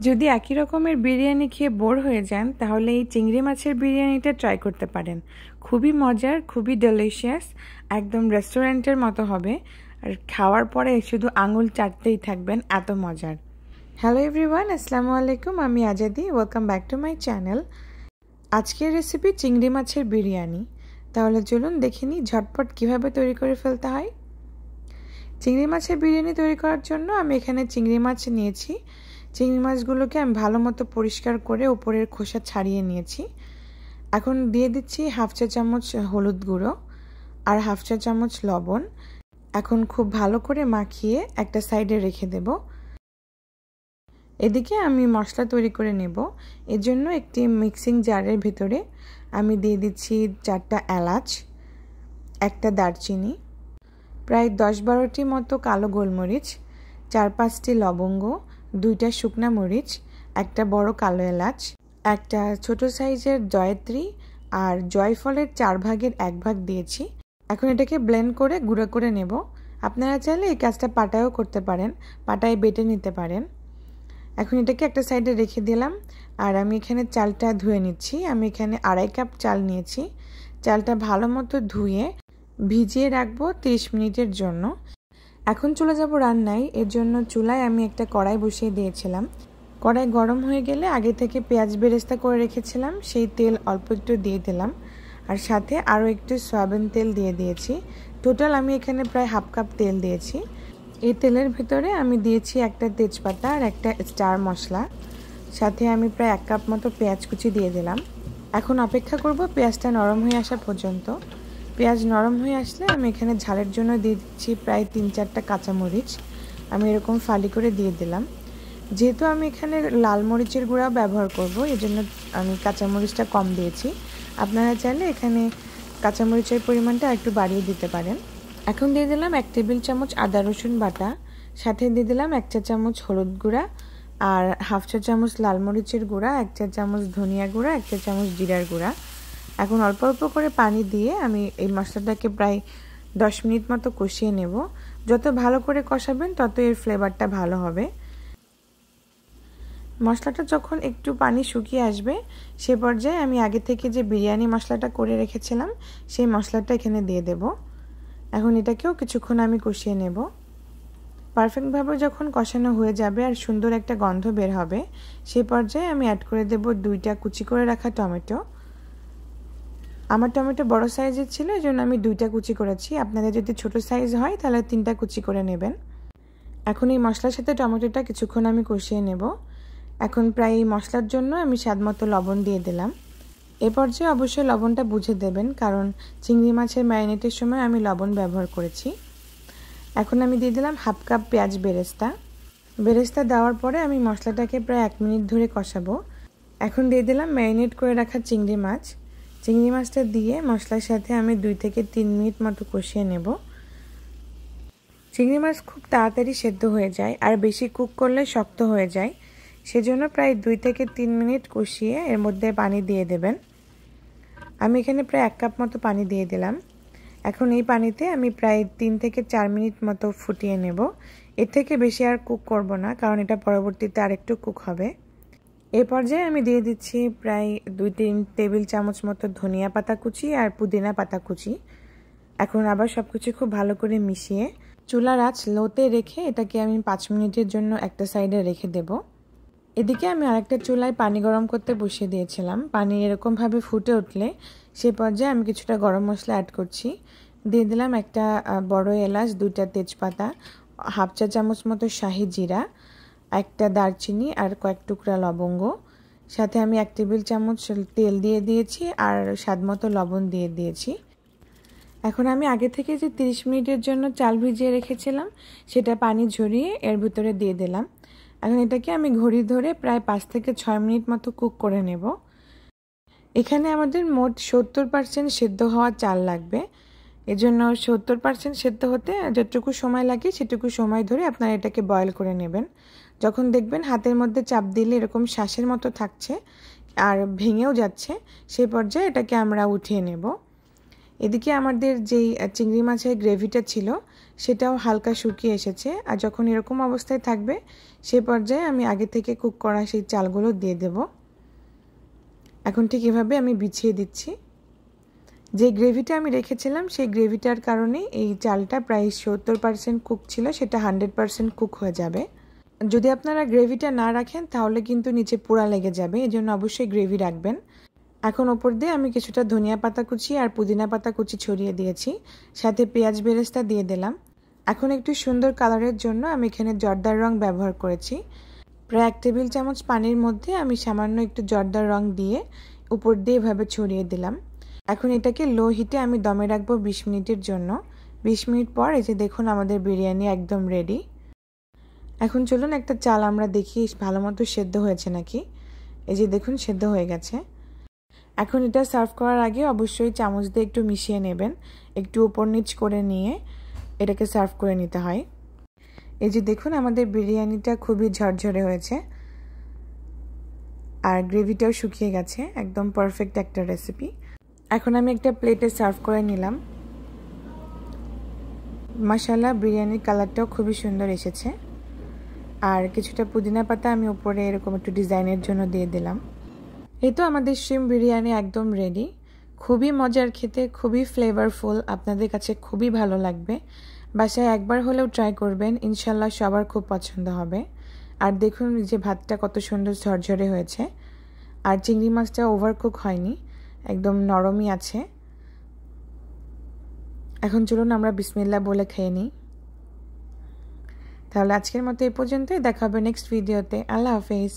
যদি একই রকমের বিরিয়ানি খেয়ে বোর হয়ে যান তাহলে এই চিংড়ি মাছের বিরিয়ানিটা ট্রাই করতে পারেন। খুবই মজার, খুবই ডেলিশিয়াস, একদম রেস্টুরেন্টের মতো হবে। আর খাওয়ার পরে শুধু আঙুল চাটতেই থাকবেন, এত মজার। হ্যালো এভরিওয়ান, আসসালামু আলাইকুম। আমি Azadi, welcome back to my channel. আজকের রেসিপি চিংড়ি মাছের বিরিয়ানি। তাহলে চলুন দেখে নিই ঝটপট কীভাবে তৈরি করে ফেলতে হয়। চিংড়ি মাছের বিরিয়ানি তৈরি করার জন্য আমি এখানে চিংড়ি মাছ নিয়েছি। চিংড়ি মাছগুলোকে আমি ভালো মতো পরিষ্কার করে উপরের খোসা ছাড়িয়ে নিয়েছি। এখন দিয়ে দিচ্ছি হাফ চা চামচ হলুদ গুঁড়ো আর হাফ চা চামচ লবণ। এখন খুব ভালো করে মাখিয়ে একটা সাইডে রেখে দেব। এদিকে আমি মশলা তৈরি করে নেব। এর জন্য একটি মিক্সিং জারের ভিতরে আমি দিয়ে দিচ্ছি 4টা এলাচ, একটা দারচিনি, প্রায় 10-12টি মতো কালো গোলমরিচ, 4-5টি লবঙ্গ, 2টা শুকনা মরিচ, একটা বড় কালো এলাচ, একটা ছোট সাইজের জয়ত্রী আর জয়ফলের 4 ভাগের 1 ভাগ দিয়েছি। এখন এটাকে ব্লেন্ড করে গুঁড়ো করে নেব। আপনারা চাইলে এই কাজটা পাটায়ও করতে পারেন, পাটায় বেটে নিতে পারেন। এখন এটাকে একটা সাইডে রেখে দিলাম। আর আমি এখানে চালটা ধুয়ে নিচ্ছি। আমি এখানে 2.5 কাপ চাল নিয়েছি। চালটা ভালো মতো ধুয়ে ভিজিয়ে রাখবো 30 মিনিটের জন্য। এখন চলে যাব রান্নায়। এর জন্য চুলায় আমি একটা কড়াই বসিয়ে দিয়েছিলাম। কড়াই গরম হয়ে গেলে আগে থেকে পেঁয়াজ বেরেস্তা করে রেখেছিলাম সেই তেল অল্প একটু দিয়ে দিলাম, আর সাথে আরও একটু সয়াবিন তেল দিয়ে দিয়েছি। টোটাল আমি এখানে প্রায় হাফ কাপ তেল দিয়েছি। এই তেলের ভিতরে আমি দিয়েছি একটা তেজপাতা আর একটা স্টার মশলা, সাথে আমি প্রায় 1 কাপ মতো পেঁয়াজ কুচি দিয়ে দিলাম। এখন অপেক্ষা করব পেঁয়াজটা নরম হয়ে আসা পর্যন্ত। পেঁয়াজ নরম হয়ে আসলে আমি এখানে ঝালের জন্য দিয়ে দিচ্ছি প্রায় 3-4টা কাঁচামরিচ। আমি এরকম ফালি করে দিয়ে দিলাম। যেহেতু আমি এখানে লাল মরিচের গুঁড়া ব্যবহার করব, এই জন্য আমি কাঁচামরিচটা কম দিয়েছি। আপনারা চাইলে এখানে কাঁচামরিচের পরিমাণটা একটু বাড়িয়ে দিতে পারেন। এখন দিয়ে দিলাম 1 টেবিল চামচ আদা রসুন বাটা, সাথে দিয়ে দিলাম 1 চা চামচ হলুদ গুঁড়া আর হাফ চা চামচ লাল মরিচের গুঁড়া, 1 চা চামচ ধনিয়া গুঁড়া, 1 চা চামচ জিরার গুঁড়া। এখন অল্প অল্প করে পানি দিয়ে আমি এই মশলাটাকে প্রায় 10 মিনিট মতো কষিয়ে নেব। যত ভালো করে কষাবেন তত এর ফ্লেভারটা ভালো হবে। মশলাটা যখন একটু পানি শুকিয়ে আসবে সে পর্যায়ে আমি আগে থেকে যে বিরিয়ানি মশলাটা করে রেখেছিলাম সেই মশলাটা এখানে দিয়ে দেব। এখন এটাকেও কিছুক্ষণ আমি কষিয়ে নেব। পারফেক্টভাবে যখন কষানো হয়ে যাবে আর সুন্দর একটা গন্ধ বের হবে সেই পর্যায়ে আমি অ্যাড করে দেব 2টা কুচি করে রাখা টমেটো। আমার টমেটো বড় সাইজের ছিল, এই জন্য আমি 2টা কুচি করেছি। আপনাদের যদি ছোট সাইজ হয় তাহলে 3টা কুচি করে নেবেন। এখন এই মশলার সাথে টমেটোটা কিছুক্ষণ আমি কষিয়ে নেব। এখন প্রায় এই মশলার জন্য আমি স্বাদমতো লবণ দিয়ে দিলাম। এ পর্যায়ে অবশ্যই লবণটা বুঝে দেবেন, কারণ চিংড়ি মাছের ম্যারিনেটের সময় আমি লবণ ব্যবহার করেছি। এখন আমি দিয়ে দিলাম হাফ কাপ পেঁয়াজ বেরেস্তা দেওয়ার পরে আমি মশলাটাকে প্রায় 1 মিনিট ধরে কষাবো। এখন দিয়ে দিলাম ম্যারিনেট করে রাখা চিংড়ি মাছটা দিয়ে মশলার সাথে আমি 2 থেকে 3 মিনিট মতো কষিয়ে নেব। চিংড়ি মাছ খুব তাড়াতাড়ি সেদ্ধ হয়ে যায়, আর বেশি কুক করলে শক্ত হয়ে যায়। সেজন্য প্রায় 2 থেকে 3 মিনিট কষিয়ে এর মধ্যে পানি দিয়ে দেবেন। আমি এখানে প্রায় 1 কাপ মতো পানি দিয়ে দিলাম। এখন এই পানিতে আমি প্রায় 3 থেকে 4 মিনিট মতো ফুটিয়ে নেব। এর থেকে বেশি আর কুক করব না, কারণ এটা পরবর্তীতে আরেকটু কুক হবে। এই পর্যায়ে আমি দিয়ে দিচ্ছি প্রায় 2-3 টেবিল চামচ মতো ধনিয়া পাতা কুচি আর পুদিনা পাতা কুচি। এখন আবার সব কিছু খুব ভালো করে মিশিয়ে চুলার আঁচ লোতে রেখে এটাকে আমি 5 মিনিটের জন্য একটা সাইডে রেখে দেব। এদিকে আমি আরেকটা চুলায় পানি গরম করতে বসিয়ে দিয়েছিলাম। পানি এরকমভাবে ফুটে উঠলে সে পর্যায়ে আমি কিছুটা গরম মশলা অ্যাড করছি। দিয়ে দিলাম একটা বড় এলাচ, 2টা তেজপাতা, হাফ চা চামচ মতো শাহি জিরা, একটা দারচিনি আর কয়েক টুকরা লবঙ্গ। সাথে আমি 1 টেবিল চামচ তেল দিয়ে দিয়েছি আর স্বাদমতো লবণ দিয়ে দিয়েছি। এখন আমি আগে থেকে যে 30 মিনিটের জন্য চাল ভিজিয়ে রেখেছিলাম সেটা পানি ঝরিয়ে এর ভিতরে দিয়ে দিলাম। এখন এটাকে আমি ঘড়ি ধরে প্রায় 5 থেকে 6 মিনিট মতো কুক করে নেব। এখানে আমাদের মোট 70% সেদ্ধ হওয়া চাল লাগবে। এজন্য 70% সেদ্ধ হতে যতটুকু সময় লাগে সেটুকু সময় ধরে আপনারা এটাকে বয়েল করে নেবেন। যখন দেখবেন হাতের মধ্যে চাপ দিলে এরকম শ্বাসের মতো থাকছে আর ভেঙেও যাচ্ছে, সেই পর্যায়ে এটাকে আমরা উঠিয়ে নেব। এদিকে আমাদের যেই চিংড়ি মাছের গ্রেভিটা ছিল সেটাও হালকা শুকিয়ে এসেছে। আর যখন এরকম অবস্থায় থাকবে সে পর্যায়ে আমি আগে থেকে কুক করা সেই চালগুলো দিয়ে দেব। এখন ঠিক এভাবে আমি বিছিয়ে দিচ্ছি। যে গ্রেভিটা আমি রেখেছিলাম সেই গ্রেভিটার কারণে এই চালটা প্রায় 70% কুক ছিল, সেটা 100% কুক হয়ে যাবে। যদি আপনারা গ্রেভিটা না রাখেন তাহলে কিন্তু নিচে পোড়া লেগে যাবে, এজন্য অবশ্যই গ্রেভি রাখবেন। এখন ওপর দিয়ে আমি কিছুটা ধনিয়া পাতা কুচি আর পুদিনা পাতা কুচি ছড়িয়ে দিয়েছি, সাথে পেঁয়াজ বেরেস্তা দিয়ে দিলাম। এখন একটু সুন্দর কালারের জন্য আমি এখানে জর্দার রং ব্যবহার করেছি। প্রায় 1 টেবিল চামচ পানির মধ্যে আমি সামান্য একটু জর্দার রং দিয়ে উপর দিয়ে এভাবে ছড়িয়ে দিলাম। এখন এটাকে লো হিটে আমি দমে রাখবো 20 মিনিটের জন্য। 20 মিনিট পর এই যে দেখুন আমাদের বিরিয়ানি একদম রেডি। এখন চলুন একটা চাল আমরা দেখি ভালো মতো সেদ্ধ হয়েছে নাকি। এই যে দেখুন সেদ্ধ হয়ে গেছে। এখন এটা সার্ভ করার আগে অবশ্যই চামচ দিয়ে একটু মিশিয়ে নেবেন, একটু উপর নিচ করে নিয়ে এটাকে সার্ভ করে নিতে হয়। এই যে দেখুন আমাদের বিরিয়ানিটা খুবই ঝরঝরে হয়েছে আর গ্রেভিটাও শুকিয়ে গেছে, একদম পারফেক্ট একটা রেসিপি। এখন আমি একটা প্লেটে সার্ভ করে নিলাম। মাশাআল্লাহ বিরিয়ানির কালারটাও খুবই সুন্দর এসেছে। আর কিছুটা পুদিনা পাতা আমি উপরে এরকম একটু ডিজাইনের জন্য দিয়ে দিলাম। এই তো আমাদের শিম বিরিয়ানি একদম রেডি। খুবই মজার খেতে, খুবই ফ্লেভারফুল, আপনাদের কাছে খুবই ভালো লাগবে। বাসায় একবার হলেও ট্রাই করবেন, ইনশাল্লাহ সবার খুব পছন্দ হবে। আর দেখুন যে ভাতটা কত সুন্দর ঝরঝরে হয়েছে, আর চিংড়ি মাছটা ওভারকুক হয়নি, একদম নরমই আছে। এখন চলুন আমরা বিসমিল্লাহ বলে খেয়ে নিই। তাহলে আজকের মতো এই পর্যন্তই, দেখা হবে নেক্সট ভিডিওতে। আল্লাহ হাফেজ।